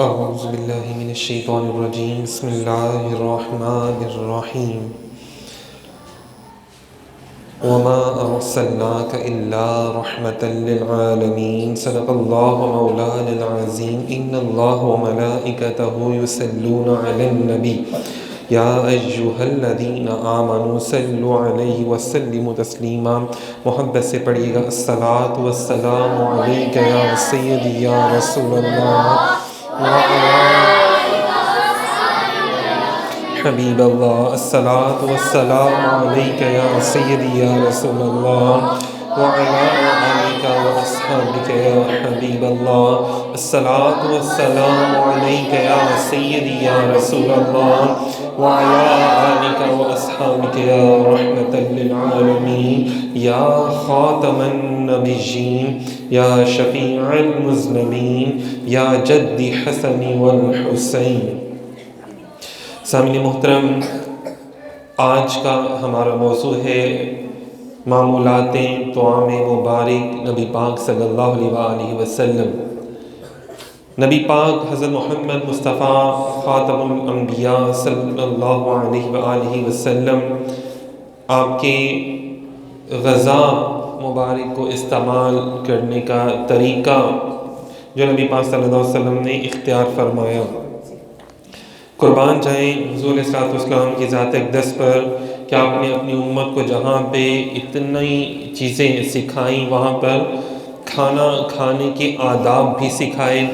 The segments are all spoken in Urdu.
أعوذ بالله من الشيطان الرجيم بسم الله الرحمن الرحيم وما أرسلناك إلا رحمة للعالمين صدق الله مولانا العظيم إن الله وملائكته يصلون على النبي يا أيها الذين آمنوا صلوا عليه وسلموا تسليما محبت سے پڑھیے گا الصلاة والسلام عليك يا سيدي يا رسول الله حبیب اللہ الصلاة والسلام علیک یا سیدی یا رسول اللہ وعلی آلک واصحابک یا حبیب اللہ الصلاة والسلام علیک یا سیدی یا رسول اللہ وعلی آلک واصحابک یا رحمتا للعالمین یا خاتم النبیین یا شفیع المذنبین یا جد حسن والحسین۔ سامعین محترم، آج کا ہمارا موضوع ہے معمولات طعام مبارک نبی پاک صلی اللہ علیہ وآلہ وسلم۔ نبی پاک حضرت محمد مصطفیٰ خاتم الانبیاء صلی اللہ علیہ وآلہ وسلم آپ کے غذا مبارک کو استعمال کرنے کا طریقہ جو نبی پاک صلی اللہ علیہ وسلم نے اختیار فرمایا، قربان جائیں حضور علیہ الصلوۃ والسلام کی ذات اقدس پر کہ آپ نے اپنی امت کو جہاں پہ اتنی چیزیں سکھائیں، وہاں پر کھانا کھانے کے آداب بھی سکھائے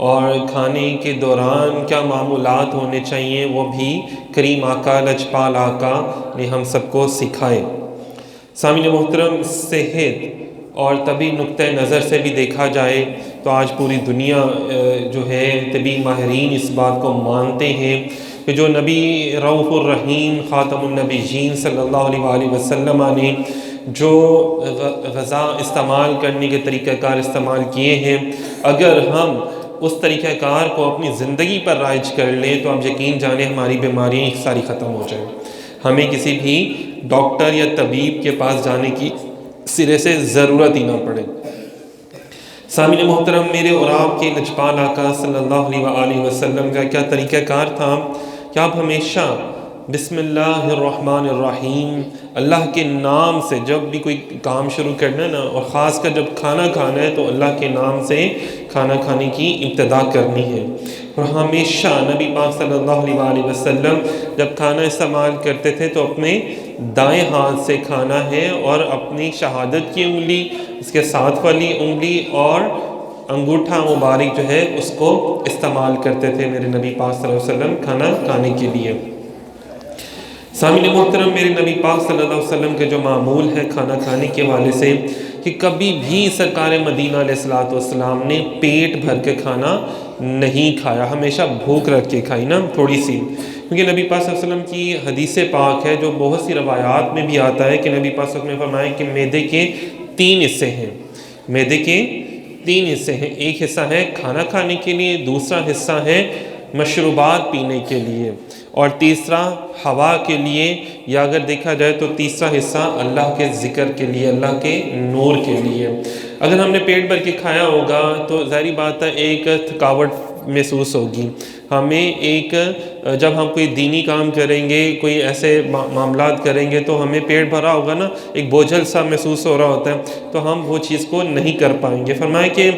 اور کھانے کے دوران کیا معمولات ہونے چاہیے وہ بھی کریم آقا لجپال آقا نے ہم سب کو سکھائے۔ سامعین محترم، صحت اور طبی نقطہ نظر سے بھی دیکھا جائے تو آج پوری دنیا جو ہے طبی ماہرین اس بات کو مانتے ہیں کہ جو نبی رؤوف الرحیم خاتم النبیین صلی اللہ علیہ وآلہ وسلم نے جو غذا استعمال کرنے کے طریقہ کار استعمال کیے ہیں، اگر ہم اس طریقہ کار کو اپنی زندگی پر رائج کر لیں تو آپ یقین جانیں ہماری بیماریاں ساری ختم ہو جائیں، ہمیں کسی بھی ڈاکٹر یا طبیب کے پاس جانے کی سرے سے ضرورت ہی نہ پڑے۔ سامعین محترم، میرے اور آپ کے لجپال آقا صلی اللہ علیہ وآلہ وسلم کا کیا طریقہ کار تھا کہ آپ ہمیشہ بسم اللہ الرحمن الرحیم، اللہ کے نام سے جب بھی کوئی کام شروع کرنا ہے نا، اور خاص کر جب کھانا کھانا ہے تو اللہ کے نام سے کھانا کھانے کی ابتدا کرنی ہے۔ اور ہمیشہ نبی پاک صلی اللہ علیہ وآلہ وسلم جب کھانا استعمال کرتے تھے تو اپنے دائیں ہاتھ سے کھانا ہے اور اپنی شہادت کی انگلی، اس کے ساتھ والی انگلی اور انگوٹھا مبارک جو ہے اس کو استعمال کرتے تھے میرے نبی پاک صلی اللہ علیہ وسلم کھانا کھانے کے لیے۔ سامعین محترم، میرے نبی پاک صلی اللہ علیہ وسلم کے جو معمول ہے کھانا کھانے کے حوالے سے کہ کبھی بھی سرکار مدینہ علیہ الصلوۃ والسلام نے پیٹ بھر کے کھانا نہیں کھایا، ہمیشہ بھوک رکھ کے کھائی نا تھوڑی سی، کیونکہ نبی پاک صلی اللہ علیہ وسلم کی حدیث پاک ہے جو بہت سی روایات میں بھی آتا ہے کہ نبی پاک صلی اللہ علیہ وسلم نے فرمایا کہ معدے کے 3 حصے ہیں، معدے کے 3 حصے ہیں، ایک حصہ ہے کھانا کھانے کے لیے، دوسرا حصہ ہے مشروبات پینے کے لیے، اور تیسرا ہوا کے لیے، یا اگر دیکھا جائے تو تیسرا حصہ اللہ کے ذکر کے لیے، اللہ کے نور کے لیے۔ اگر ہم نے پیٹ بھر کے کھایا ہوگا تو ظاہری بات ہے ایک تھکاوٹ محسوس ہوگی ہمیں، ایک جب ہم کوئی دینی کام کریں گے، کوئی ایسے معاملات کریں گے تو ہمیں پیٹ بھرا ہوگا نا، ایک بوجھل سا محسوس ہو رہا ہوتا ہے تو ہم وہ چیز کو نہیں کر پائیں گے۔ فرمایا کہ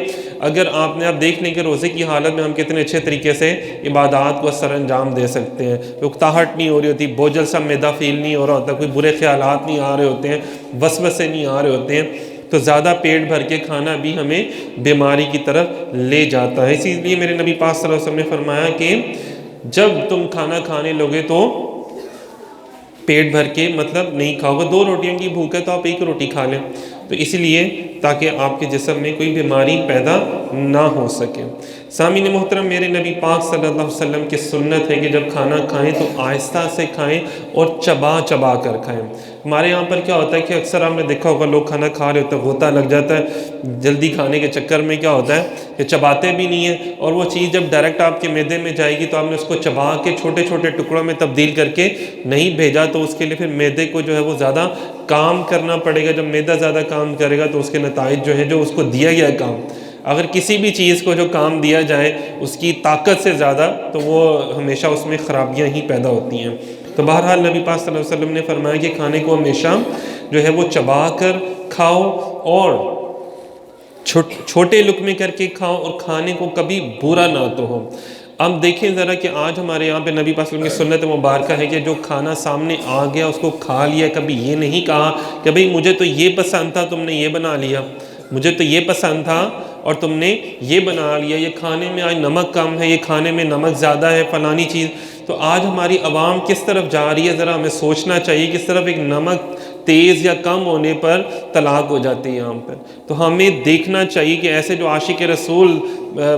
اگر آپ دیکھ لیں کہ روزے کی حالت میں ہم کتنے اچھے طریقے سے عبادات کو سر انجام دے سکتے ہیں، اکتاہٹ نہیں ہو رہی ہوتی، بوجھل سا معدہ فیل نہیں ہو رہا ہوتا، کوئی برے خیالات نہیں آ رہے ہوتے ہیں، وسوسے نہیں آ رہے ہوتے ہیں، تو زیادہ پیٹ بھر کے کھانا بھی ہمیں بیماری کی طرف لے جاتا ہے۔ اسی لیے میرے نبی پاک صلی اللہ علیہ وسلم نے فرمایا کہ جب تم کھانا کھانے لوگے تو پیٹ بھر کے مطلب نہیں کھاؤ گے، 2 روٹیوں کی بھوک ہے تو آپ 1 روٹی کھا لیں، تو اسی لیے تاکہ آپ کے جسم میں کوئی بیماری پیدا نہ ہو سکے۔ سامعین محترم، میرے نبی پاک صلی اللہ علیہ وسلم کی سنت ہے کہ جب کھانا کھائیں تو آہستہ سے کھائیں اور چبا چبا کر کھائیں۔ ہمارے یہاں پر کیا ہوتا ہے کہ اکثر آپ نے دیکھا ہوگا لوگ کھانا کھا رہے ہوتے ہیں، غوطہ لگ جاتا ہے، جلدی کھانے کے چکر میں کیا ہوتا ہے کہ چباتے بھی نہیں ہیں، اور وہ چیز جب ڈائریکٹ آپ کے معدے میں جائے گی تو آپ نے اس کو چبا کے چھوٹے چھوٹے ٹکڑوں میں تبدیل کر کے نہیں بھیجا، تو اس کے لیے پھر معدے کو جو ہے وہ زیادہ کام کرنا پڑے گا۔ جب معدہ زیادہ کام کرے گا تو اس کے نتائج جو ہے جو اس کو دیا گیا کام اگر کسی بھی چیز کو جو کام دیا جائے اس کی طاقت سے زیادہ تو وہ ہمیشہ اس میں خرابیاں ہی پیدا ہوتی ہیں۔ تو بہرحال نبی پاک صلی اللہ علیہ وسلم نے فرمایا کہ کھانے کو ہمیشہ جو ہے وہ چبا کر کھاؤ اور چھوٹے لقمے کر کے کھاؤ، اور کھانے کو کبھی برا نہ تو ہو۔ اب دیکھیں ذرا کہ آج ہمارے یہاں پہ نبی پاک صلی اللہ علیہ وسلم کی سنت مبارکہ ہے کہ جو کھانا سامنے آ گیا اس کو کھا لیا، کبھی یہ نہیں کہا کہ بھئی مجھے تو یہ پسند تھا تم نے یہ بنا لیا، مجھے تو یہ پسند تھا اور تم نے یہ بنا لیا، یہ کھانے میں آج نمک کم ہے، یہ کھانے میں نمک زیادہ ہے، فلانی چیز۔ تو آج ہماری عوام کس طرف جا رہی ہے، ذرا ہمیں سوچنا چاہیے، کس طرف ایک نمک تیز یا کم ہونے پر طلاق ہو جاتی ہے یہاں پر۔ تو ہمیں دیکھنا چاہیے کہ ایسے جو عاشق رسول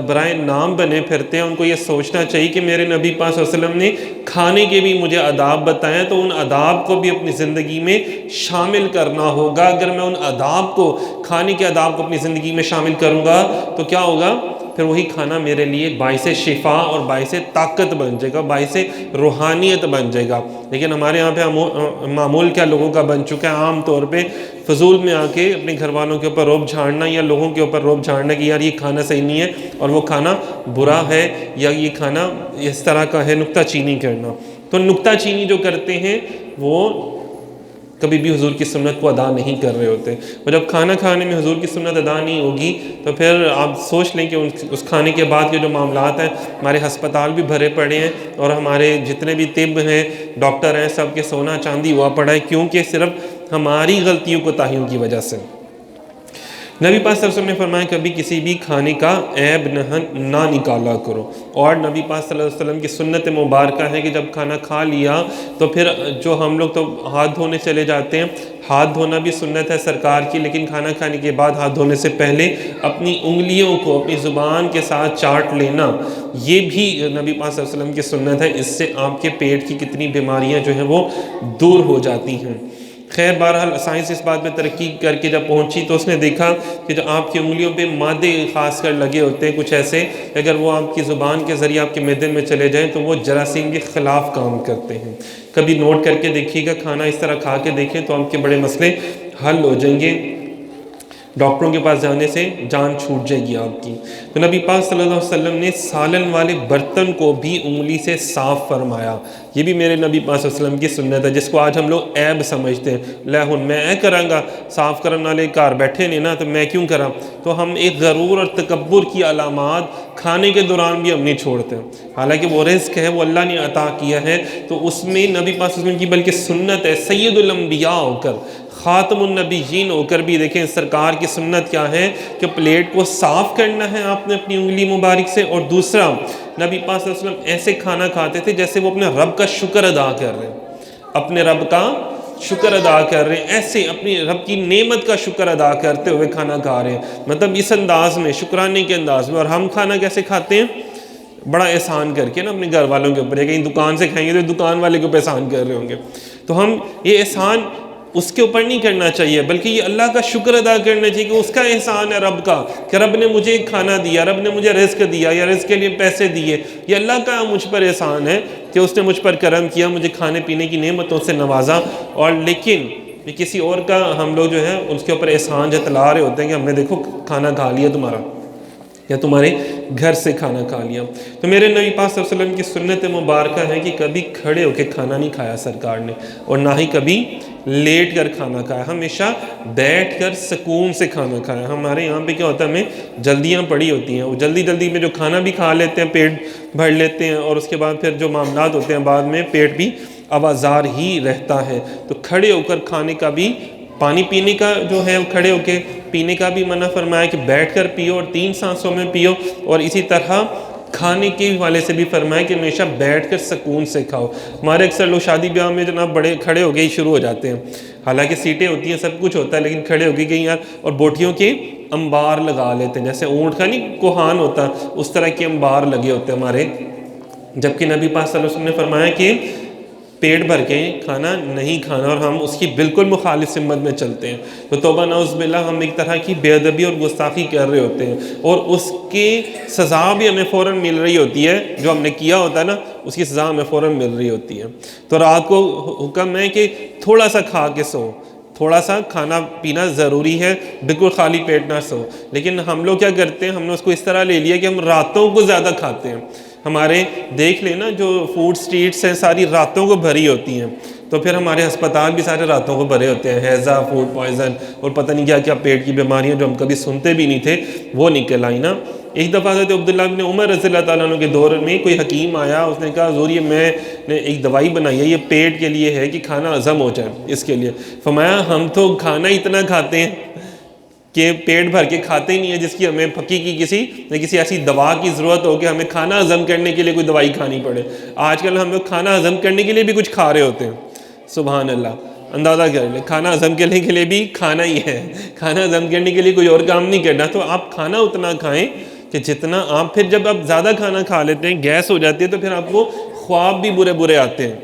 برائے نام بنے پھرتے ہیں ان کو یہ سوچنا چاہیے کہ میرے نبی پاک صلی اللہ علیہ وسلم نے کھانے کے بھی مجھے آداب بتائے ہیں، تو ان آداب کو بھی اپنی زندگی میں شامل کرنا ہوگا۔ اگر میں ان آداب کو، کھانے کے آداب کو اپنی زندگی میں شامل کروں گا تو کیا ہوگا؟ پھر وہی کھانا میرے لیے باعث شفا اور باعث طاقت بن جائے گا، باعث روحانیت بن جائے گا۔ لیکن ہمارے یہاں پہ معمول کیا لوگوں کا بن چکا ہے، عام طور پہ فضول میں آ کے اپنے گھر والوں کے اوپر روب جھاڑنا یا لوگوں کے اوپر روب جھاڑنا کہ یار یہ کھانا صحیح نہیں ہے اور وہ کھانا برا ہے یا یہ کھانا اس طرح کا ہے، نکتہ چینی کرنا۔ تو نکتہ چینی جو کرتے ہیں وہ کبھی بھی حضور کی سنت کو ادا نہیں کر رہے ہوتے، اور جب کھانا کھانے میں حضور کی سنت ادا نہیں ہوگی تو پھر آپ سوچ لیں کہ اس کھانے کے بعد کے جو معاملات ہیں، ہمارے ہسپتال بھی بھرے پڑے ہیں اور ہمارے جتنے بھی طب ہیں، ڈاکٹر ہیں، سب کے سونا چاندی ہوا پڑا ہے، کیونکہ صرف ہماری غلطیوں کوتاہیوں کی وجہ سے۔ نبی پاک صلی اللہ علیہ وسلم نے فرمایا کبھی کسی بھی کھانے کا عیب نہ نکالا کرو، اور نبی پاک صلی اللہ علیہ وسلم کی سنت مبارکہ ہے کہ جب کھانا کھا لیا تو پھر جو ہم لوگ تو ہاتھ دھونے چلے جاتے ہیں، ہاتھ دھونا بھی سنت ہے سرکار کی، لیکن کھانا کھانے کے بعد ہاتھ دھونے سے پہلے اپنی انگلیوں کو اپنی زبان کے ساتھ چاٹ لینا، یہ بھی نبی پاک صلی اللہ علیہ وسلم کی سنت ہے۔ اس سے آپ کے پیٹ کی کتنی بیماریاں جو ہیں وہ دور ہو جاتی ہیں۔ خیر بہرحال سائنس اس بات میں ترقی کر کے جب پہنچی تو اس نے دیکھا کہ جو آپ کی انگلیوں پہ مادے خاص کر لگے ہوتے ہیں کچھ ایسے، اگر وہ آپ کی زبان کے ذریعے آپ کے معدے میں چلے جائیں تو وہ جراثیم کے خلاف کام کرتے ہیں۔ کبھی نوٹ کر کے دیکھیے گا، کھانا اس طرح کھا کے دیکھیں تو آپ کے بڑے مسئلے حل ہو جائیں گے، ڈاکٹروں کے پاس جانے سے جان چھوٹ جائے گی آپ کی۔ تو نبی پاک صلی اللہ علیہ وسلم نے سالن والے برتن کو بھی انگلی سے صاف فرمایا، یہ بھی میرے نبی پاک صلی اللہ علیہ وسلم کی سنت ہے، جس کو آج ہم لوگ عیب سمجھتے ہیں، لے ہن میں کروں گا، صاف کرنے والے کار بیٹھے نہیں نا تو میں کیوں کراں۔ تو ہم ایک غرور اور تکبر کی علامات کھانے کے دوران بھی ہم نہیں چھوڑتے، حالانکہ وہ رزق ہے وہ اللہ نے عطا کیا ہے، تو اس میں نبی پاک صلی اللہ علیہ وسلم کی بلکہ سنت ہے، سید الانبیاء ہو کر، خاتم النبیین ہو کر بھی دیکھیں سرکار کی سنت کیا ہے کہ پلیٹ کو صاف کرنا ہے آپ نے اپنی انگلی مبارک سے، اور دوسرا نبی پاک صلی اللہ علیہ وسلم ایسے کھانا کھاتے تھے جیسے وہ اپنے رب کا شکر ادا کر رہے ہیں، اپنے رب کا شکر ادا کر رہے ہیں، ایسے اپنی رب کی نعمت کا شکر ادا کرتے ہوئے کھانا کھا رہے ہیں، مطلب اس انداز میں، شکرانے کے انداز میں۔ اور ہم کھانا کیسے کھاتے ہیں؟ بڑا احسان کر کے نا اپنے گھر والوں کے اوپر، یا کہیں دکان سے کھائیں گے تو دکان والے کے اوپر احسان کر رہے ہوں گے، تو ہم یہ احسان اس کے اوپر نہیں کرنا چاہیے، بلکہ یہ اللہ کا شکر ادا کرنا چاہیے کہ اس کا احسان ہے رب کا، کہ رب نے مجھے کھانا دیا، رب نے مجھے رزق دیا یا رزق کے لیے پیسے دیے، یہ اللہ کا مجھ پر احسان ہے کہ اس نے مجھ پر کرم کیا، مجھے کھانے پینے کی نعمتوں سے نوازا۔ اور لیکن یہ کسی اور کا ہم لوگ جو ہے اس کے اوپر احسان جتلا رہے ہوتے ہیں کہ ہم نے دیکھو کھانا کھا لیا تمہارا، یا تمہارے گھر سے کھانا کھا لیا۔ تو میرے نبی پاک صلی اللہ علیہ وسلم کی سنت مبارکہ ہے کہ کبھی کھڑے ہو کے کھانا نہیں کھایا سرکار نے، اور نہ ہی کبھی لیٹ کر کھانا کھایا، ہمیشہ بیٹھ کر سکون سے کھانا کھایا۔ ہمارے یہاں پہ کیا ہوتا ہے، ہمیں جلدیاں پڑی ہوتی ہیں، وہ جلدی جلدی میں جو کھانا بھی کھا لیتے ہیں، پیٹ بھر لیتے ہیں، اور اس کے بعد پھر جو معاملات ہوتے ہیں بعد میں پیٹ بھی آوازار ہی رہتا ہے۔ تو کھڑے ہو کر کھانے کا بھی، پانی پینے کا جو ہے کھڑے ہو کے پینے کا بھی منع فرمایا کہ بیٹھ کر پیو اور 3 سانسوں میں پیو، اور اسی طرح کھانے کے حوالے سے بھی فرمایا کہ ہمیشہ بیٹھ کر سکون سے کھاؤ۔ ہمارے اکثر لوگ شادی بیاہ میں جناب بڑے کھڑے ہو گئے ہی شروع ہو جاتے ہیں، حالانکہ سیٹیں ہوتی ہیں سب کچھ ہوتا ہے، لیکن کھڑے ہو گئے کہیں یار، اور بوٹیوں کے انبار لگا لیتے ہیں، جیسے اونٹ کا نہیں کوہان ہوتا اس طرح کے انبار لگے ہوتے ہیں ہمارے، جبکہ نبی پاک صلی اللہ علیہ وسلم نے فرمایا کہ پیٹ بھر کے کھانا نہیں کھانا، اور ہم اس کی بالکل مخالف سمت میں چلتے ہیں۔ تو توبہ نعوذ باللہ، ہم ایک طرح کی بے ادبی اور گستاخی کر رہے ہوتے ہیں، اور اس کی سزا بھی ہمیں فوراً مل رہی ہوتی ہے، جو ہم نے کیا ہوتا ہے نا اس کی سزا ہمیں فوراً مل رہی ہوتی ہے۔ تو رات کو حکم ہے کہ تھوڑا سا کھا کے سو، تھوڑا سا کھانا پینا ضروری ہے، بالکل خالی پیٹ نہ سو. لیکن ہم لوگ کیا کرتے ہیں، ہم نے اس کو اس طرح لے لیا کہ ہم راتوں کو زیادہ کھاتے ہیں. ہمارے دیکھ لینا جو فوڈ سٹریٹس ہیں ساری راتوں کو بھری ہوتی ہیں، تو پھر ہمارے ہسپتال بھی سارے راتوں کو بھرے ہوتے ہیں. ہیضہ، فوڈ پوائزن اور پتہ نہیں کیا کیا پیٹ کی بیماریاں جو ہم کبھی سنتے بھی نہیں تھے وہ نکل آئی نا. ایک دفعہ حضرت عبداللہ بن عمر رضی اللہ تعالیٰ عنہ کے دور میں کوئی حکیم آیا، اس نے کہا حضور یہ میں نے ایک دوائی بنائی ہے، یہ پیٹ کے لیے ہے کہ کھانا ہضم ہو جائے اس کے لیے. فرمایا ہم تو کھانا اتنا کھاتے ہیں کہ پیٹ بھر کے کھاتے ہی نہیں ہے جس کی ہمیں پکی کی کسی ایسی دوا کی ضرورت ہو کہ ہمیں کھانا ہضم کرنے کے لیے کوئی دوائی کھانی پڑے. آج کل ہم لوگ کھانا ہضم کرنے کے لیے بھی کچھ کھا رہے ہوتے ہیں. سبحان اللہ. اندازہ کر لیں کھانا ہضم کرنے کے لیے بھی کھانا ہی ہے، کھانا ہضم کرنے کے لیے کوئی اور کام نہیں کرنا. تو آپ کھانا اتنا کھائیں کہ جتنا آپ، پھر جب آپ زیادہ کھانا کھا لیتے ہیں گیس ہو جاتی ہے تو پھر آپ کو خواب بھی برے برے آتے ہیں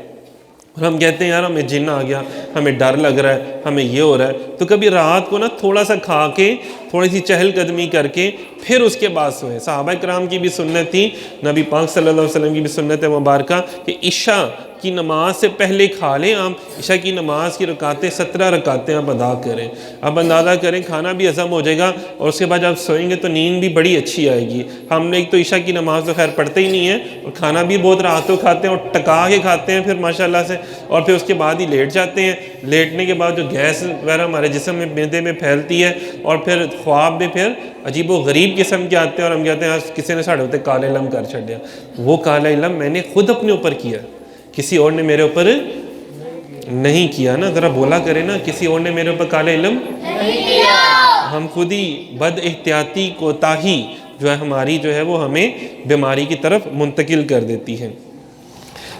اور ہم کہتے ہیں یار ہمیں جن آ گیا، ہمیں ڈر لگ رہا ہے، ہمیں یہ ہو رہا ہے. تو کبھی رات کو نا تھوڑا سا کھا کے تھوڑی سی چہل قدمی کر کے پھر اس کے بعد سوئیں. صحابہ کرام کی بھی سنت تھی، نبی پاک صلی اللہ علیہ وسلم کی بھی سنت مبارکہ کہ عشاء کی نماز سے پہلے کھا لیں. آپ عشاء کی نماز کی رکعتیں 17 رکعتیں آپ ادا کریں. آپ اندازہ کریں کھانا بھی ہضم ہو جائے گا اور اس کے بعد جب سوئیں گے تو نیند بھی بڑی اچھی آئے گی. ہم نے ایک تو عشاء کی نماز تو خیر پڑھتے ہی نہیں ہے اور کھانا بھی بہت راتوں کھاتے ہیں اور ٹکا کے کھاتے ہیں پھر ماشاءاللہ سے، اور پھر اس کے بعد ہی لیٹ جاتے ہیں. لیٹنے کے بعد جو گیس وغیرہ ہمارے جسم میں معدے میں پھیلتی ہے اور پھر خواب بھی پھر عجیب و غریب قسم کے آتے ہیں اور ہم کہتے ہیں کسی نے ساڑھے ہوتے کالے علم کر چھڑیا. وہ کالا علم میں نے خود اپنے اوپر کیا، کسی اور نے میرے اوپر نہیں کیا نا. ذرا بولا کرے نا کسی اور نے میرے اوپر کالا علم نہیں کیا. ہم خود ہی بد احتیاطی کوتاہی جو ہے ہماری جو ہے وہ ہمیں بیماری کی طرف منتقل کر دیتی ہے.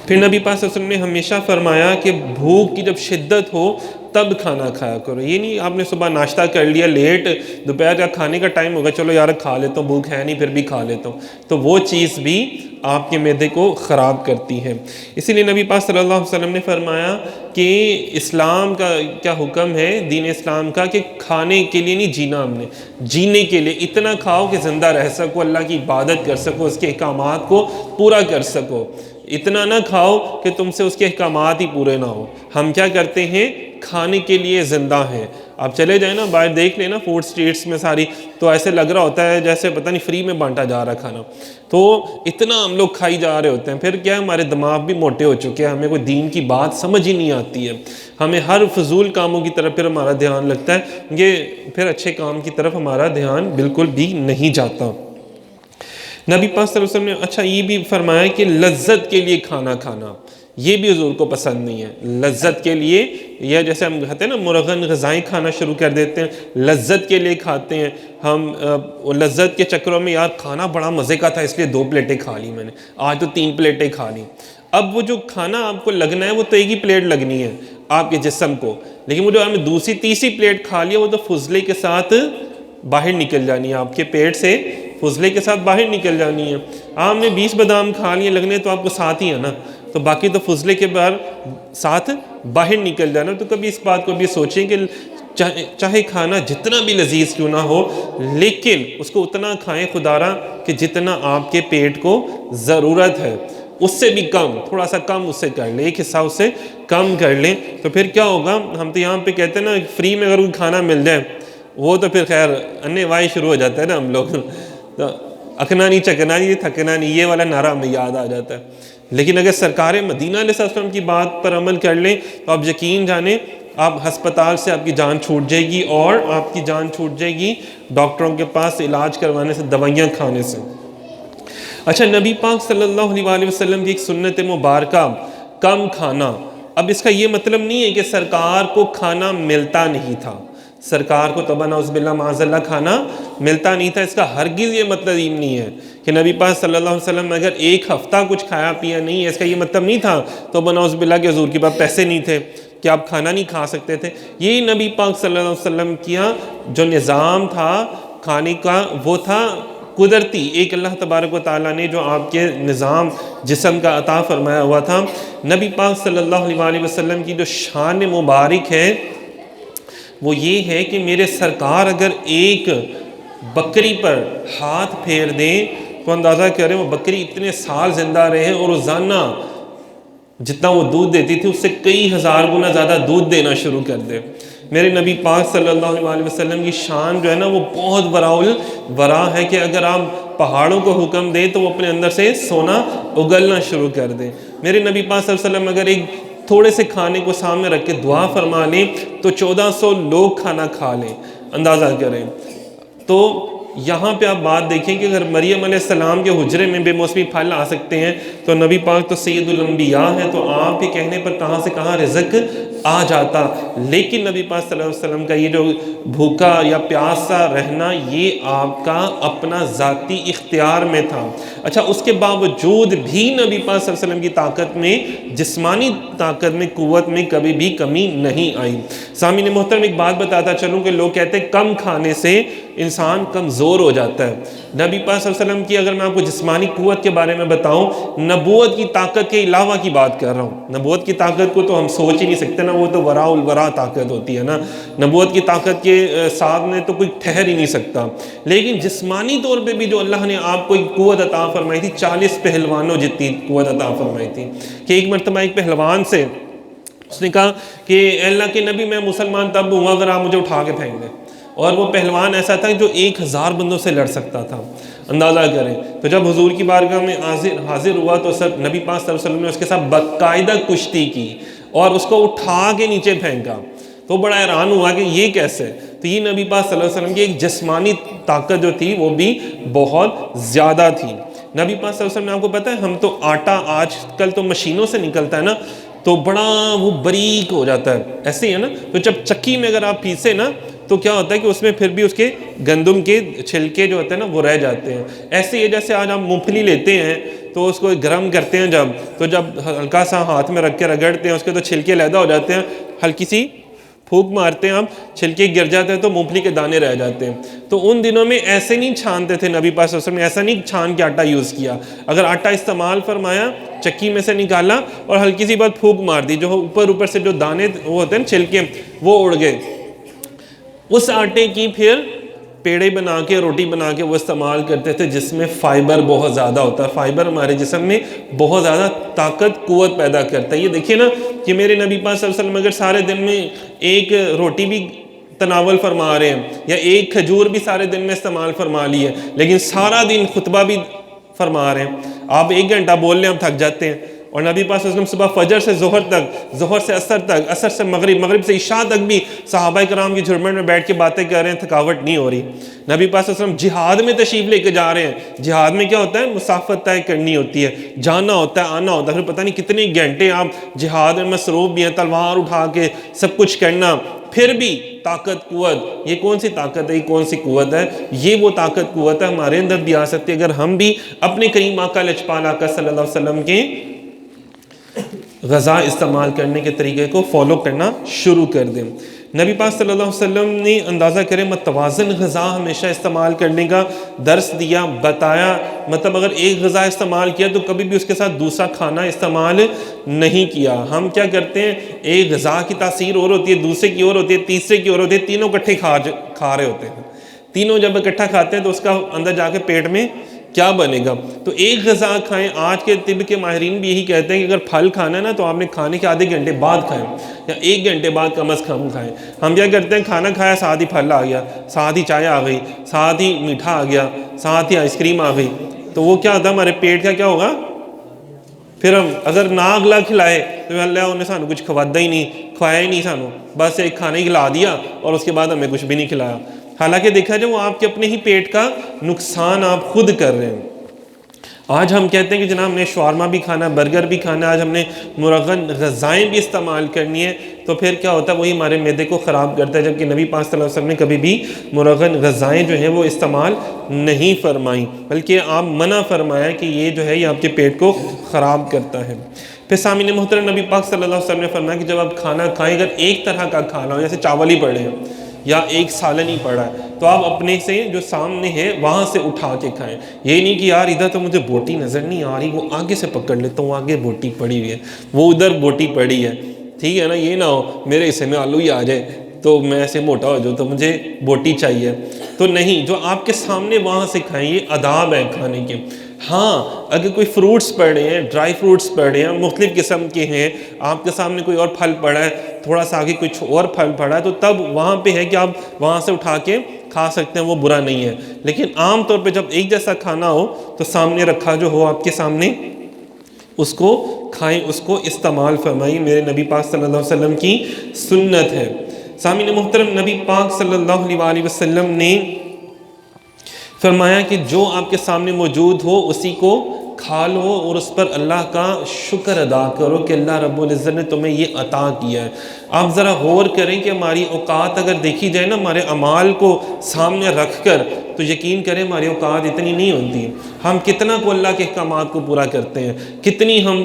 پھر نبی پاک صلی اللہ علیہ وسلم نے ہمیشہ فرمایا کہ بھوک کی جب شدت ہو تب کھانا کھایا کرو. یہ نہیں آپ نے صبح ناشتہ کر لیا، لیٹ دوپہر کا کھانے کا ٹائم ہوگا، چلو یار کھا لیتا ہوں، بھوک ہے نہیں پھر بھی کھا لیتا ہوں، تو وہ چیز بھی آپ کے معدے کو خراب کرتی ہے. اسی لیے نبی پاک صلی اللہ علیہ وسلم نے فرمایا کہ اسلام کا کیا حکم ہے، دین اسلام کا، کہ کھانے کے لیے نہیں جینا، ہم نے جینے کے لیے اتنا کھاؤ کہ زندہ رہ سکو، اللہ کی عبادت کر سکو، اس کے احکامات کو پورا کر سکو. اتنا نہ کھاؤ کہ تم سے اس کے احکامات ہی پورے نہ ہو. ہم کیا کرتے ہیں، کھانے کے لیے زندہ ہیں. آپ چلے جائیں نا باہر دیکھ لیں نا فوڈ سٹریٹس میں ساری، تو ایسے لگ رہا ہوتا ہے جیسے پتہ نہیں فری میں بانٹا جا رہا کھانا. تو اتنا ہم لوگ کھائی جا رہے ہوتے ہیں. پھر کیا ہمارے دماغ بھی موٹے ہو چکے ہیں، ہمیں کوئی دین کی بات سمجھ ہی نہیں آتی ہے. ہمیں ہر فضول کاموں کی طرف پھر ہمارا دھیان لگتا ہے، یہ پھر اچھے کام کی طرف ہمارا دھیان بالکل بھی نہیں جاتا. نبی پاک صلی اللہ علیہ وسلم نے اچھا یہ بھی فرمایا کہ لذت کے لیے کھانا کھانا یہ بھی حضور کو پسند نہیں ہے. لذت کے لیے، یا جیسے ہم کہتے ہیں نا مرغن غذائیں کھانا شروع کر دیتے ہیں، لذت کے لیے کھاتے ہیں ہم. لذت کے چکروں میں یار کھانا بڑا مزے کا تھا اس لیے 2 پلیٹیں کھا لی میں نے، آج تو 3 پلیٹیں کھا لی. اب وہ جو کھانا آپ کو لگنا ہے وہ تو ایک ہی پلیٹ لگنی ہے آپ کے جسم کو، لیکن وہ جو ہم نے دوسری تیسری پلیٹ کھا لیا وہ تو فضلے کے ساتھ باہر نکل جانی ہے، آپ کے پیٹ سے فضلے کے ساتھ باہر نکل جانی ہے. ہم نے 20 بادام کھا لیے، لگنے تو آپ کو ساتھ ہی ہے نا، تو باقی تو فضلے کے ساتھ باہر نکل جانا. تو کبھی اس بات کو بھی سوچیں کہ چاہے کھانا جتنا بھی لذیذ کیوں نہ ہو لیکن اس کو اتنا کھائیں خدارا کہ جتنا آپ کے پیٹ کو ضرورت ہے، اس سے بھی کم، تھوڑا سا کم اس سے کر لیں، ایک حصہ اس سے کم کر لیں. تو پھر کیا ہوگا، ہم تو یہاں پہ کہتے ہیں نا فری میں اگر کوئی کھانا مل جائے وہ تو پھر خیر انے وائی شروع ہو جاتا ہے نا ہم لوگ. تو اکنا نہیں چکنا نہیں تھکنا نہیں، یہ والا نعرہ ہمیں یاد آ جاتا ہے. لیکن اگر سرکار مدینہ علیہ السلام کی بات پر عمل کر لیں تو آپ یقین جانیں آپ ہسپتال سے آپ کی جان چھوٹ جائے گی، اور آپ کی جان چھوٹ جائے گی ڈاکٹروں کے پاس علاج کروانے سے، دوائیاں کھانے سے. اچھا نبی پاک صلی اللہ علیہ وسلم کی ایک سنت مبارکہ کم کھانا. اب اس کا یہ مطلب نہیں ہے کہ سرکار کو کھانا ملتا نہیں تھا، سرکار کو توبہ نعوذ باللہ معاذ اللہ کھانا ملتا نہیں تھا. اس کا ہرگز یہ مطلب نہیں ہے کہ نبی پاک صلی اللہ علیہ وسلم اگر ایک ہفتہ کچھ کھایا پیا نہیں ہے، اس کا یہ مطلب نہیں تھا توبہ نعوذ باللہ کہ حضور کے پاس پیسے نہیں تھے کہ آپ کھانا نہیں کھا سکتے تھے. یہی نبی پاک صلی اللہ علیہ وسلم کیا جو نظام تھا کھانے کا وہ تھا قدرتی، ایک اللہ تبارک و تعالیٰ نے جو آپ کے نظام جسم کا عطا فرمایا ہوا تھا. نبی پاک صلی اللہ علیہ وسلم کی جو شان مبارک ہے وہ یہ ہے کہ میرے سرکار اگر ایک بکری پر ہاتھ پھیر دیں تو اندازہ کریں وہ بکری اتنے سال زندہ رہے اور روزانہ جتنا وہ دودھ دیتی تھی اس سے کئی ہزار گنا زیادہ دودھ دینا شروع کر دے. میرے نبی پاک صلی اللہ علیہ وسلم کی شان جو ہے نا وہ بہت ورا ہے کہ اگر آپ پہاڑوں کو حکم دیں تو وہ اپنے اندر سے سونا اگلنا شروع کر دیں۔ میرے نبی پاک صلی اللہ علیہ وسلم اگر ایک تھوڑے سے کھانے کو سامنے رکھ کے دعا فرما لیں تو 1400 لوگ کھانا کھا لیں، اندازہ کریں۔ تو یہاں پہ آپ بات دیکھیں کہ اگر مریم علیہ السلام کے حجرے میں بے موسمی پھل آ سکتے ہیں تو نبی پاک تو سید الانبیاء ہیں، تو آپ کے کہنے پر کہاں سے کہاں رزق آ جاتا۔ لیکن نبی پاک صلی اللہ علیہ وسلم کا یہ جو بھوکا یا پیاسا رہنا یہ آپ کا اپنا ذاتی اختیار میں تھا۔ اچھا، اس کے باوجود بھی نبی پاک صلی اللہ علیہ وسلم کی طاقت میں، جسمانی طاقت میں، قوت میں کبھی بھی کمی نہیں آئی۔ سامعین محترم، ایک بات بتاتا چلوں کہ لوگ کہتے ہیں کم کھانے سے انسان کمزور ہو جاتا ہے۔ نبی پاک صلی اللہ علیہ وسلم کی اگر میں آپ کو جسمانی قوت کے بارے میں بتاؤں، نبوت کی طاقت کے علاوہ کی بات کر رہا ہوں۔ نبوت کی طاقت کو تو ہم سوچ ہی نہیں سکتے نا، وہ تو وراء الورا طاقت ہوتی ہے نا، نبوت کی طاقت کے ساتھ میں تو کوئی ٹھہر ہی نہیں سکتا۔ لیکن جسمانی طور پہ بھی جو اللہ نے آپ کو ایک قوت عطا فرمائی تھی، 40 پہلوانوں جتنی قوت عطا فرمائی تھی، کہ ایک مرتبہ ایک پہلوان سے اس نے کہا کہ اے اللہ کے نبی میں مسلمان تب ہوں اگر آپ مجھے اٹھا کے پھینک دیں، اور وہ پہلوان ایسا تھا جو 1000 بندوں سے لڑ سکتا تھا، اندازہ کریں۔ تو جب حضور کی بارگاہ میں حاضر ہوا تو نبی پاک صلی اللہ علیہ وسلم نے اس کے ساتھ باقاعدہ کشتی کی اور اس کو اٹھا کے نیچے پھینکا، تو بڑا حیران ہوا کہ یہ کیسے؟ تو یہ نبی پاک صلی اللہ علیہ وسلم کی ایک جسمانی طاقت جو تھی وہ بھی بہت زیادہ تھی۔ نبی پاک صلی اللہ علیہ وسلم نے، آپ کو پتہ ہے ہم تو آٹا آج کل تو مشینوں سے نکلتا ہے نا، تو بڑا وہ باریک ہو جاتا ہے، ایسے ہی ہے نا، تو جب چکی میں اگر آپ پیسے نا تو کیا ہوتا ہے کہ اس میں پھر بھی اس کے گندم کے چھلکے جو ہوتے ہیں نا وہ رہ جاتے ہیں۔ ایسے ہی جیسے آج آپ مونگ پھلی لیتے ہیں تو اس کو گرم کرتے ہیں جب ہلکا سا ہاتھ میں رکھ کے رگڑتے ہیں اس کے تو چھلکے علیحدہ ہو جاتے ہیں، ہلکی سی پھونک مارتے ہیں آپ، چھلکے گر جاتے ہیں تو مونگ پھلی کے دانے رہ جاتے ہیں۔ تو ان دنوں میں ایسے نہیں چھانتے تھے نبی پاک صلی اللہ علیہ وسلم نے، ایسا نہیں چھان کے آٹا یوز کیا۔ اگر آٹا استعمال فرمایا، چکی میں سے نکالا اور ہلکی سی بات پھونک مار دی، جو اوپر سے جو دانے وہ ہوتے ہیں چھلکے وہ اڑ گئے۔ اس آٹے کی پھر پیڑے بنا کے، روٹی بنا کے وہ استعمال کرتے تھے، جس میں فائبر بہت زیادہ ہوتا ہے۔ فائبر ہمارے جسم میں بہت زیادہ طاقت، قوت پیدا کرتا ہے۔ یہ دیکھیے نا کہ میرے نبی پاک صلی اللہ علیہ وسلم اگر سارے دن میں ایک روٹی بھی تناول فرما رہے ہیں یا ایک کھجور بھی سارے دن میں استعمال فرما لی ہے، لیکن سارا دن خطبہ بھی فرما رہے ہیں، آپ 1 گھنٹہ بول لیں ہم تھک جاتے ہیں۔ اور نبی پاک صلی اللہ علیہ وسلم صبح فجر سے ظہر تک، ظہر سے عصر تک، عصر سے مغرب، مغرب سے عشاء تک بھی صحابہ کرام کی جھرمٹ میں بیٹھ کے باتیں کر رہے ہیں، تھکاوٹ نہیں ہو رہی۔ نبی پاک صلی اللہ علیہ وسلم جہاد میں تشریف لے کے جا رہے ہیں، جہاد میں کیا ہوتا ہے؟ مسافت طے کرنی ہوتی ہے، جانا ہوتا ہے، آنا ہوتا ہے، پھر پتہ نہیں کتنے گھنٹے آپ جہاد میں مصروف بھی ہیں، تلوار اٹھا کے سب کچھ کرنا، پھر بھی طاقت، قوت۔ یہ کون سی طاقت ہے؟ یہ کون سی قوت ہے؟ یہ وہ طاقت، قوت ہے ہمارے اندر بھی آ سکتی ہے اگر ہم بھی اپنے کریم آقا لجپال آقا صلی اللہ علیہ وسلم کے غذا استعمال کرنے کے طریقے کو فالو کرنا شروع کر دیں۔ نبی پاک صلی اللہ علیہ وسلم نے اندازہ کریں متوازن غذا ہمیشہ استعمال کرنے کا درس دیا، بتایا۔ مطلب اگر ایک غذا استعمال کیا تو کبھی بھی اس کے ساتھ دوسرا کھانا استعمال نہیں کیا۔ ہم کیا کرتے ہیں؟ ایک غذا کی تاثیر اور ہوتی ہے، دوسرے کی اور ہوتی ہے، تیسرے کی اور ہوتی ہے، تینوں اکٹھے کھا رہے ہوتے ہیں۔ تینوں جب اکٹھا کھاتے ہیں تو اس کا اندر جا کے پیٹ میں کیا بنے گا؟ تو ایک غذا کھائیں۔ آج کے طب کے ماہرین بھی یہی کہتے ہیں کہ اگر پھل کھانا ہے نا تو آپ نے کھانے کے آدھے گھنٹے بعد کھائیں یا 1 گھنٹے بعد کم از کم کھائیں۔ ہم کیا کرتے ہیں؟ کھانا کھایا، ساتھ ہی پھل آ گیا، ساتھ ہی چائے آ گئی، ساتھ ہی میٹھا آ گیا، ساتھ ہی آئس کریم آ گئی، تو وہ کیا ہوتا ہے؟ ہمارے پیٹ کا کیا ہوگا؟ پھر ہم اگر نہ اگلا کھلائے تو اللہ انہیں سانو کچھ کھوادا ہی نہیں، کھوایا ہی نہیں سانو، بس ایک کھانا ہی کھلا دیا اور اس کے بعد ہمیں کچھ بھی نہیں کھلایا۔ حالانکہ دیکھا جائے وہ آپ کے اپنے ہی پیٹ کا نقصان آپ خود کر رہے ہیں۔ آج ہم کہتے ہیں کہ جناب ہم نے شاورما بھی کھانا ہے، برگر بھی کھانا ہے، آج ہم نے مرغن غذائیں بھی استعمال کرنی ہے، تو پھر کیا ہوتا ہے؟ وہی ہمارے معدے کو خراب کرتا ہے، جبکہ نبی پاک صلی اللہ علیہ وسلم نے کبھی بھی مرغن غذائیں جو ہیں وہ استعمال نہیں فرمائیں، بلکہ آپ منع فرمایا کہ یہ جو ہے یہ آپ کے پیٹ کو خراب کرتا ہے۔ پھر سامعین محترم، نبی پاک صلی اللہ علیہ وسلم نے فرمایا کہ جب آپ کھانا کھائیں، اگر ایک طرح کا کھانا ہو، جیسے چاول ہی پڑے ہیں یا ایک سالن ہی پڑا ہے، تو آپ اپنے سے جو سامنے ہے وہاں سے اٹھا کے کھائیں۔ یہ نہیں کہ یار ادھر تو مجھے بوٹی نظر نہیں آ رہی، وہ آگے سے پکڑ لیتا ہوں، آگے بوٹی پڑی ہوئی ہے، وہ ادھر بوٹی پڑی ہے، ٹھیک ہے نا؟ یہ نہ ہو میرے حصے میں آلو ہی آ جائے تو میں ایسے موٹا ہو جاؤں تو مجھے بوٹی چاہیے، تو نہیں، جو آپ کے سامنے وہاں سے کھائیں، یہ آداب ہے کھانے کے۔ ہاں اگر کوئی فروٹس پڑے ہیں، ڈرائی فروٹس پڑے ہیں، مختلف قسم کے ہیں، آپ کے سامنے کوئی اور پھل پڑا ہے تھوڑا سا آگے کچھ اور پھل پڑا ہے تو تب وہاں پہ ہے کہ آپ وہاں سے اٹھا کے کھا سکتے ہیں، وہ برا نہیں ہے. لیکن عام طور پہ جب ایک جیسا کھانا ہو تو سامنے رکھا جو ہو آپ کے سامنے اس کو کھائیں، اس کو استعمال فرمائیں. میرے نبی پاک صلی اللہ علیہ وسلم کی سنت ہے. سامعین محترم، نبی پاک صلی اللہ علیہ وسلم نے فرمایا کہ جو آپ کے سامنے موجود ہو اسی کو کھا لو اور اس پر اللہ کا شکر ادا کرو کہ اللہ رب العزت نے تمہیں یہ عطا کیا ہے. آپ ذرا غور کریں کہ ہماری اوقات اگر دیکھی جائے نا ہمارے اعمال کو سامنے رکھ کر، تو یقین کریں ہماری اوقات اتنی نہیں ہوتی. ہم کتنا کو اللہ کے احکامات کو پورا کرتے ہیں، کتنی ہم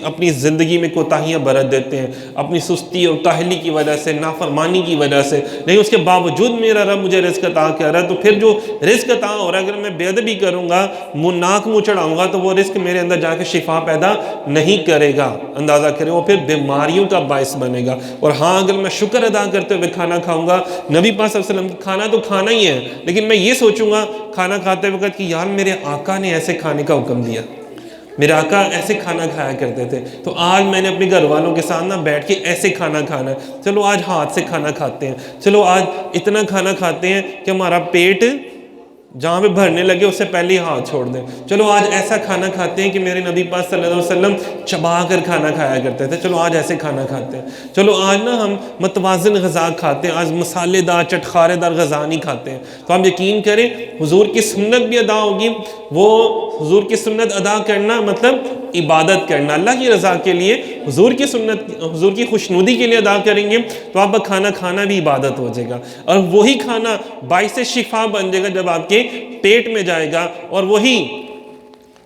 اپنی زندگی میں کوتاہیاں برت دیتے ہیں اپنی سستی اور کاہلی کی وجہ سے، نافرمانی کی وجہ سے. لیکن اس کے باوجود میرا رب مجھے رزق عطا کر رہا ہے، تو پھر جو رزق عطا ہو رہا ہے اگر میں بے ادبی کروں گا، ناک منہ چڑھاؤں گا، تو وہ رزق میرے اندر جا کے شفا پیدا نہیں کرے گا. اندازہ کریں وہ پھر بیماریوں کا باعث بنے گا. اور ہاں اگر میں شکر ادا کرتے ہوئے کھانا کھاؤں گا، نبی پاک صلی اللہ علیہ وسلم کھانا تو کھانا ہی ہے، لیکن میں یہ سوچوں گا کھانا کھاتے وقت کہ یار میرے آقا نے ایسے کھانے کا حکم دیا، میرے آقا ایسے کھانا کھایا کرتے تھے، تو آج میں نے اپنے گھر والوں کے ساتھ بیٹھ کے ایسے کھانا کھانا ہے. چلو آج ہاتھ سے کھانا کھاتے ہیں، چلو آج اتنا کھانا کھاتے ہیں کہ ہمارا پیٹ جہاں پہ بھرنے لگے اس سے پہلے ہی ہاتھ چھوڑ دیں. چلو آج ایسا کھانا کھاتے ہیں کہ میرے نبی پاک صلی اللہ علیہ وسلم چبا کر کھانا کھایا کرتے تھے، چلو آج ایسے کھانا کھاتے ہیں. چلو آج نا ہم متوازن غذا کھاتے ہیں، آج مسالے دار چٹخارے دار غذا نہیں کھاتے ہیں. تو آپ یقین کریں حضور کی سنت بھی ادا ہوگی. وہ حضور کی سنت ادا کرنا مطلب عبادت کرنا اللہ کی رضا کے لیے، حضور کی سنت، حضور کی خوشنودی کے لیے ادا کریں گے تو آپ کا کھانا کھانا بھی عبادت ہو جائے گا. اور وہی کھانا باعث شفا بن جائے گا جب آپ کے پیٹ میں جائے گا، اور وہی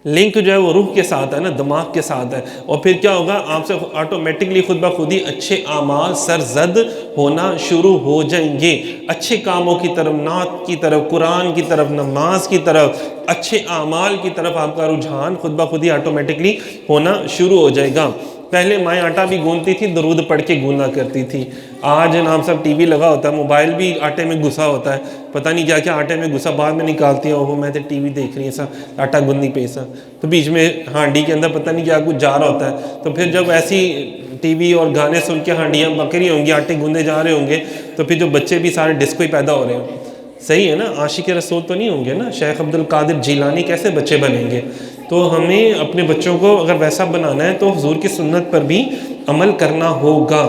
لنک جو ہے وہ روح کے ساتھ ہے نا، دماغ کے ساتھ ہے. اور پھر کیا ہوگا، آپ سے آٹومیٹکلی خود بخود ہی اچھے اعمال سرزد ہونا شروع ہو جائیں گے. اچھے کاموں کی طرف، نعت کی طرف، قرآن کی طرف، نماز کی طرف، اچھے اعمال کی طرف آپ کا رجحان خود بخود ہی آٹومیٹکلی ہونا شروع ہو جائے گا. پہلے مائیں آٹا بھی گوندتی تھی، درود پڑھ کے گوندنا کرتی تھی. آج جناب صاحب ٹی وی لگا ہوتا ہے، موبائل بھی آٹے میں گھسا ہوتا ہے، پتہ نہیں کیا کیا آٹے میں گھسا، بعد میں نکالتی ہیں وہ میں تو ٹی وی دیکھ رہی ہیں سا آٹا گوندنی پہ سا، تو بیچ میں ہانڈی کے اندر پتہ نہیں کیا کچھ جا رہا ہوتا ہے. تو پھر جب ایسی ٹی وی اور گانے سن کے ہانڈیاں بکری ہوں گی، آٹے گوندے جا رہے ہوں گے، تو پھر جو بچے بھی سارے ڈسکو ہی پیدا ہو رہے ہیں. صحیح ہے نا، عاشق رسول تو نہیں ہوں گے نا، شیخ عبد القادر جیلانی کیسے بچے بنیں گے؟ تو ہمیں اپنے بچوں کو اگر ویسا بنانا ہے تو حضور کی سنت پر بھی عمل کرنا ہوگا.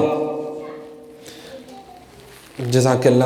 جزاک اللہ.